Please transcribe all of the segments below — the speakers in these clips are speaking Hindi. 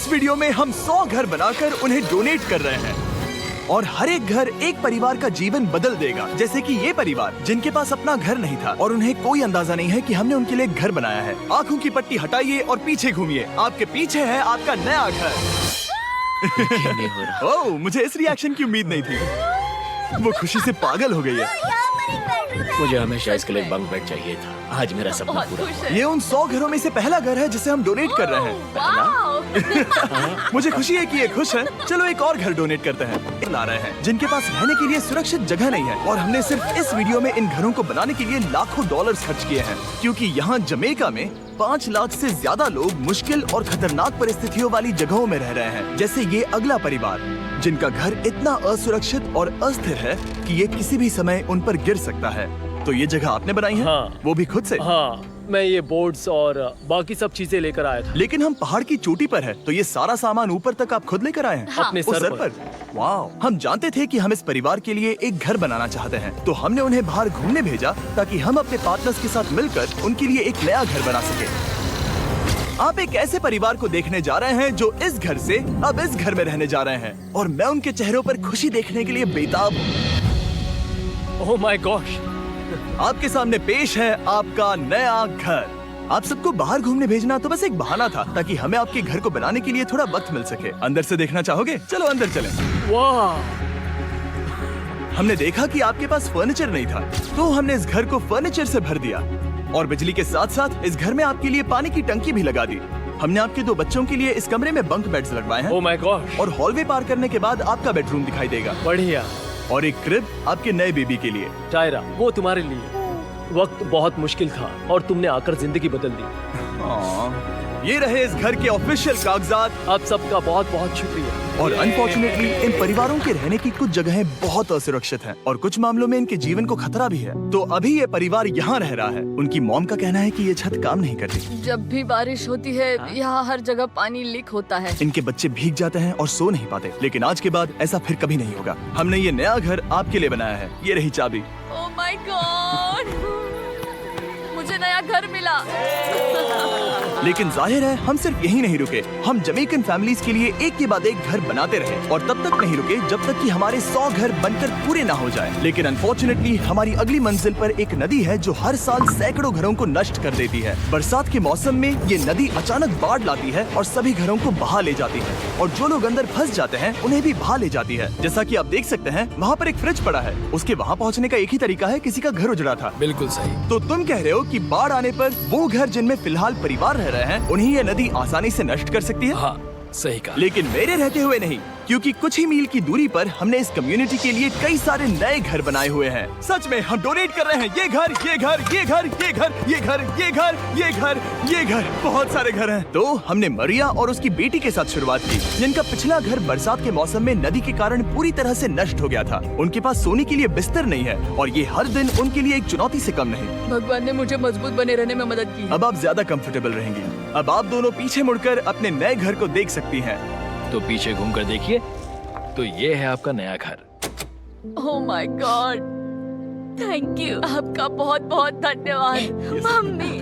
इस वीडियो में हम 100 घर बनाकर उन्हें डोनेट कर रहे हैं और हर एक घर एक परिवार का जीवन बदल देगा। जैसे कि ये परिवार जिनके पास अपना घर नहीं था और उन्हें कोई अंदाजा नहीं है कि हमने उनके लिए घर बनाया है। आंखों की पट्टी हटाइए और पीछे घूमिए। आपके पीछे है आपका नया घर। नहीं हो रहा। ओह, मुझे इस रिएक्शन की उम्मीद नहीं थी। वो खुशी से पागल हो गई है। मुझे हमेशा इसके लिए बंक बेड चाहिए था। आज मेरा सपना पूरा हुआ। ये उन 100 घरों में से पहला घर है जिसे हम डोनेट कर रहे हैं। मुझे खुशी है कि ये खुश है। चलो एक और घर डोनेट करते हैं। ला रहे हैं जिनके पास रहने के लिए सुरक्षित जगह नहीं है और हमने सिर्फ इस वीडियो में इन घरों को बनाने के लिए लाखों डॉलर्स खर्च किए हैं, क्योंकि यहाँ जमैका में 5 लाख से ज्यादा लोग मुश्किल और खतरनाक परिस्थितियों वाली जगहों में रह रहे हैं। जैसे ये अगला परिवार जिनका घर इतना असुरक्षित और अस्थिर है कि ये किसी भी समय उन पर गिर सकता है। तो ये जगह आपने बनाई है? हाँ। वो भी खुद से? हाँ, मैं ये बोर्ड्स और बाकी सब चीजें लेकर आया था। लेकिन हम पहाड़ की चोटी पर है, तो ये सारा सामान ऊपर तक आप खुद लेकर आए हैं? हाँ। अपने उस सर पर। वाह! हम जानते थे कि हम इस परिवार के लिए एक घर बनाना चाहते हैं, तो हमने उन्हें बाहर घूमने भेजा ताकि हम अपने पार्टनर्स के साथ मिलकर उनके लिए एक नया घर बना सके। आप एक ऐसे परिवार को देखने जा रहे हैं जो इस घर से अब इस घर में रहने जा रहे हैं और मैं उनके चेहरों पर खुशी देखने के लिए बेताब हूँ। Oh my gosh! आपके सामने पेश है आपका नया घर। आप सबको बाहर घूमने भेजना तो बस एक बहाना था ताकि हमें आपके घर को बनाने के लिए थोड़ा वक्त मिल सके। अंदर से देखना चाहोगे? चलो अंदर चलें। वाह! हमने देखा कि आपके पास फर्नीचर नहीं था, तो हमने इस घर को फर्नीचर से भर दिया और बिजली के साथ साथ इस घर में आपके लिए पानी की टंकी भी लगा दी। हमने आपके 2 बच्चों के लिए इस कमरे में बंक बेड्स लगवाए हैं ओह माय गॉश! और हॉलवे पार करने के बाद आपका बेडरूम दिखाई देगा बढ़िया। और एक क्रिब आपके नए बेबी के लिए। टायरा, वो तुम्हारे लिए। वक्त बहुत मुश्किल था और तुमने आकर जिंदगी बदल दी। ये रहे इस घर के ऑफिशियल कागजात। आप सबका बहुत बहुत शुक्रिया। और अनफॉर्चुनेटली इन परिवारों के रहने की कुछ जगहें बहुत असुरक्षित हैं और कुछ मामलों में इनके जीवन को खतरा भी है। तो अभी ये परिवार यहाँ रह रहा है। उनकी मॉम का कहना है कि ये छत काम नहीं करती। जब भी बारिश होती है यहाँ हर जगह पानी लीक होता है। इनके बच्चे भीग जाते हैं और सो नहीं पाते, लेकिन आज के बाद ऐसा फिर कभी नहीं होगा। हमने ये नया घर आपके लिए बनाया है। ये रही चाबी। Oh my God! मुझे नया घर मिला। लेकिन जाहिर है हम सिर्फ यही नहीं रुके। हम जमैकन फैमिलीज के लिए एक के बाद एक घर बनाते रहे और तब तक नहीं रुके जब तक कि हमारे 100 घर बनकर पूरे ना हो जाए। लेकिन अनफॉर्चुनेटली हमारी अगली मंजिल पर एक नदी है जो हर साल सैकड़ों घरों को नष्ट कर देती है। बरसात के मौसम में ये नदी अचानक बाढ़ लाती है और सभी घरों को बहा ले जाती है और जो लोग अंदर फंस जाते हैं उन्हें भी बहा ले जाती है। जैसा कि आप देख सकते हैं वहाँ पर एक फ्रिज पड़ा है। उसके वहाँ पहुँचने का एक ही तरीका है, किसी का घर उजड़ा था। बिल्कुल सही। तो तुम कह रहे हो कि बाढ़ आने पर वो घर जिनमें फिलहाल परिवार रह रहे हैं उन्हें ये नदी आसानी से नष्ट कर सकती है? हाँ, सही कहा। लेकिन मेरे रहते हुए नहीं, क्योंकि कुछ ही मील की दूरी पर हमने इस कम्युनिटी के लिए कई सारे नए घर बनाए हुए हैं। सच में हम डोनेट कर रहे हैं। ये घर, ये घर, ये घर, ये घर, ये घर, ये घर, ये घर, ये घर, बहुत सारे घर हैं। तो हमने मरिया और उसकी बेटी के साथ शुरुआत की, जिनका पिछला घर बरसात के मौसम में नदी के कारण पूरी तरह से नष्ट हो गया था। उनके पास सोने के लिए बिस्तर नहीं है और ये हर दिन उनके लिए एक चुनौती से कम नहीं। भगवान ने मुझे मजबूत बने रहने में मदद की। अब आप ज्यादा कंफर्टेबल रहेंगी। अब आप दोनों पीछे मुड़कर अपने नए घर को देख सकती हैं। तो पीछे घूमकर देखिए, तो ये है आपका नया घर। Oh my God! Thank you. आपका बहुत बहुत धन्यवाद मम्मी।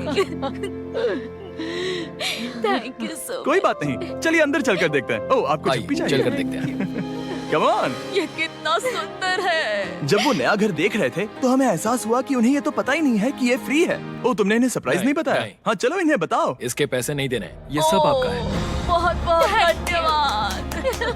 Thank you so. कोई बात नहीं, चलिए अंदर चलकर देखते हैं। ओह, आपको आइए, चुप्पी चाहिए? चलकर देखते हैं। Come on. ये कितना सुंदर है। जब वो नया घर देख रहे थे तो हमें एहसास हुआ कि उन्हें ये तो पता ही नहीं है कि ये फ्री है। ओ, तुमने इन्हें सरप्राइज नहीं बताया? नहीं। हाँ, चलो इन्हें बताओ। इसके पैसे नहीं देने, ये सब आपका है। बहुत बहुत धन्यवाद।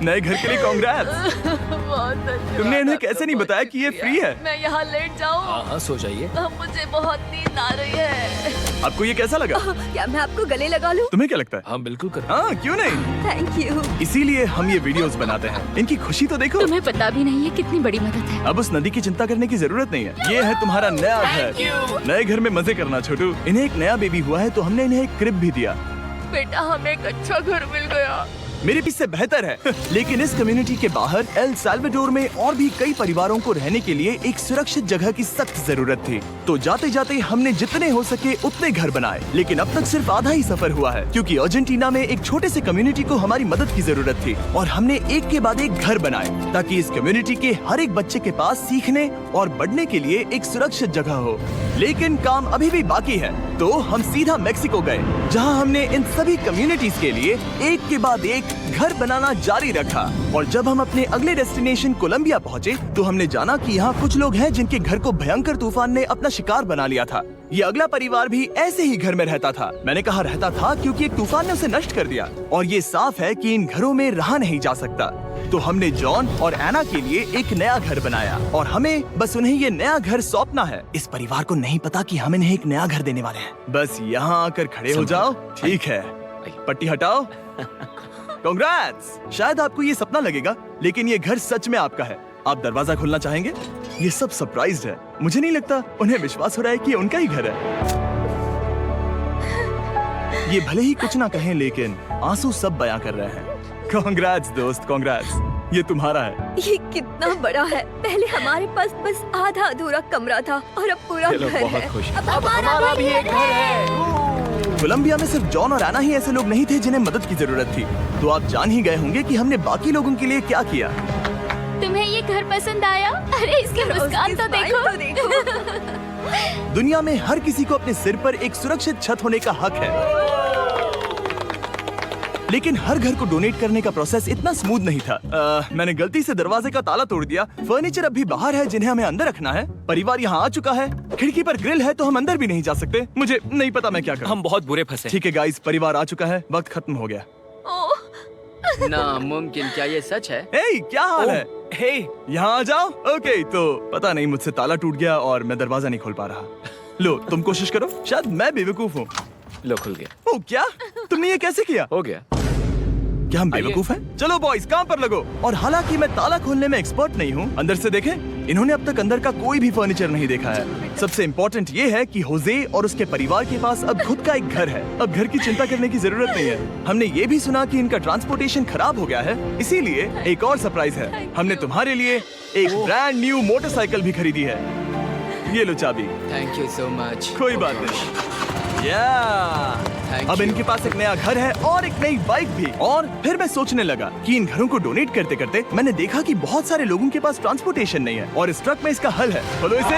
नए घर के लिए कांग्रेट्स। बहुत धन्यवाद। तुमने इन्हें कैसे नहीं बताया कि ये फ्री है? मैं यहाँ लेट जाऊँ? हाँ हाँ, सो जाइए। मुझे बहुत नींद आ रही है। आपको ये कैसा लगा? क्या मैं आपको गले लगा लूं? तुम्हें क्या लगता है? हम बिल्कुल कर। हाँ, क्यों नहीं? Thank you. इसीलिए हम ये वीडियोस बनाते हैं। इनकी खुशी तो देखो। तुम्हें पता भी नहीं है कितनी बड़ी मदद है। अब उस नदी की चिंता करने की जरूरत नहीं है। ये है तुम्हारा नया घर। नए घर में मजे करना छोटू। इन्हें एक नया बेबी हुआ है तो हमने इन्हें एक क्रिब भी दिया। बेटा, हमें एक अच्छा घर मिल गया। मेरे पीछे से बेहतर है। लेकिन इस कम्युनिटी के बाहर एल साल्वाडोर में और भी कई परिवारों को रहने के लिए एक सुरक्षित जगह की सख्त जरूरत थी। तो जाते जाते हमने जितने हो सके उतने घर बनाए। लेकिन अब तक सिर्फ आधा ही सफर हुआ है, क्योंकि अर्जेंटीना में एक छोटे से कम्युनिटी को हमारी मदद की जरूरत थी और हमने एक के बाद एक घर बनाए ताकि इस कम्युनिटी के हर एक बच्चे के पास सीखने और बढ़ने के लिए एक सुरक्षित जगह हो। लेकिन काम अभी भी बाकी है। तो हम सीधा मेक्सिको गए, जहां हमने इन सभी कम्युनिटीज के लिए एक के बाद एक घर बनाना जारी रखा। और जब हम अपने अगले डेस्टिनेशन कोलंबिया पहुंचे, तो हमने जाना कि यहाँ कुछ लोग हैं जिनके घर को भयंकर तूफान ने अपना शिकार बना लिया था। ये अगला परिवार भी ऐसे ही घर में रहता था। मैंने कहा रहता था क्योंकि एक तूफान ने उसे नष्ट कर दिया, और ये साफ है कि इन घरों में रहा नहीं जा सकता। तो हमने जॉन और एना के लिए एक नया घर बनाया, और हमें बस उन्हें ये नया घर सौंपना है। इस परिवार को नहीं पता कि हम इन्हें एक नया घर देने वाले हैं। बस यहाँ आकर खड़े हो जाओ। ठीक है, पट्टी हटाओ। कांग्रेट्स। शायद आपको ये सपना लगेगा, लेकिन ये घर सच में आपका है। आप दरवाजा खोलना चाहेंगे? ये सब सरप्राइज्ड है। मुझे नहीं लगता उन्हें विश्वास हो रहा है कि ये उनका ही घर है। ये भले ही कुछ ना कहें, लेकिन आंसू सब बयां कर रहे हैं। कांग्रेट्स दोस्त, कांग्रेट्स। ये तुम्हारा है। ये कितना बड़ा है। पहले हमारे पास बस आधा अधूरा कमरा था और अब पूरा चलो, घर बहुत है। खुश। अब हमारा भी एक घर है। कोलंबिया में सिर्फ जॉन और एना ही ऐसे लोग नहीं थे जिन्हें मदद की जरूरत थी। तो आप जान ही गए होंगे कि हमने बाकी लोगों के लिए क्या किया। तुम्हें ये घर पसंद आया? अरे इसकी मुस्कान तो देखो। दुनिया में हर किसी को अपने सिर पर एक सुरक्षित छत होने का हक है, लेकिन हर घर को डोनेट करने का प्रोसेस इतना स्मूथ नहीं था। मैंने गलती से दरवाजे का ताला तोड़ दिया। फर्नीचर अब भी बाहर है जिन्हें हमें अंदर रखना है। परिवार यहाँ आ चुका है। खिड़की पर ग्रिल है तो हम अंदर भी नहीं जा सकते। मुझे नहीं पता मैं क्या करूं। हम बहुत बुरे फंसे। ठीक है गाइस, परिवार आ चुका है। वक्त खत्म हो गया। नामुमकिन, क्या ये सच है? हे, क्या हाल है? हे, यहाँ आ जाओ। ओके, तो पता नहीं मुझसे ताला टूट गया और मैं दरवाजा नहीं खोल पा रहा। लो, तुम कोशिश करो। शायद मैं बेवकूफ हूँ। लो, खुल गया। ओ क्या? तुमने ये कैसे किया? हो गया। क्या हम बेवकूफ हैं? चलो बॉयज, काम पर लगो। और हालांकि मैं ताला खोलने में एक्सपर्ट नहीं हूँ, अंदर से देखें। इन्होंने अब तक अंदर का कोई भी फर्नीचर नहीं देखा है। सबसे इम्पोर्टेंट ये है कि होजे और उसके परिवार के पास अब खुद का एक घर है। अब घर की चिंता करने की जरूरत नहीं है। हमने ये भी सुना कि इनका ट्रांसपोर्टेशन खराब हो गया है, इसीलिए एक और सरप्राइज है। हमने तुम्हारे लिए एक ब्रांड न्यू मोटरसाइकिल भी खरीदी है। ये लो चाबी। Thank you so much. कोई बात नहीं। अब इनके पास एक नया घर है और एक नई बाइक भी। और फिर मैं सोचने लगा कि इन घरों को डोनेट करते करते मैंने देखा कि बहुत सारे लोगों के पास ट्रांसपोर्टेशन नहीं है, और इस ट्रक में इसका हल है। खोलो इसे।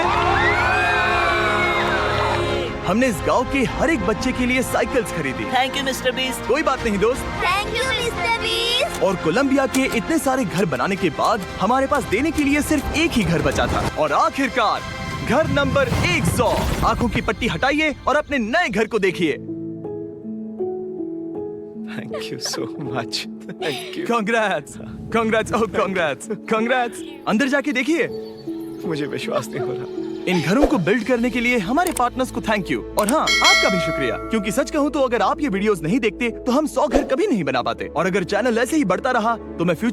हमने इस गांव के हर एक बच्चे के लिए साइकिल्स खरीदी। Thank you mister beast. कोई बात नहीं दोस्त। Thank you mister beast. और कोलंबिया के इतने सारे घर बनाने के बाद हमारे पास देने के लिए सिर्फ एक ही घर बचा था। और आखिरकार घर नंबर 100। आंखों की पट्टी हटाइए और अपने नए घर को देखिए। Thank you so much. Thank you. Congrats, congrats, oh congrats, congrats. अंदर जाके देखिए। मुझे विश्वास नहीं हो रहा। इन घरों को बिल्ड करने के लिए हमारे पार्टनर्स को थैंक यू, और हाँ, आपका भी शुक्रिया। क्योंकि सच कहूँ तो अगर आप ये वीडियोस नहीं देखते तो हम 100 घर कभी नहीं बना पाते। और अगर चैनल ऐसे ही बढ़ता रहा तो मैं फ्यूचर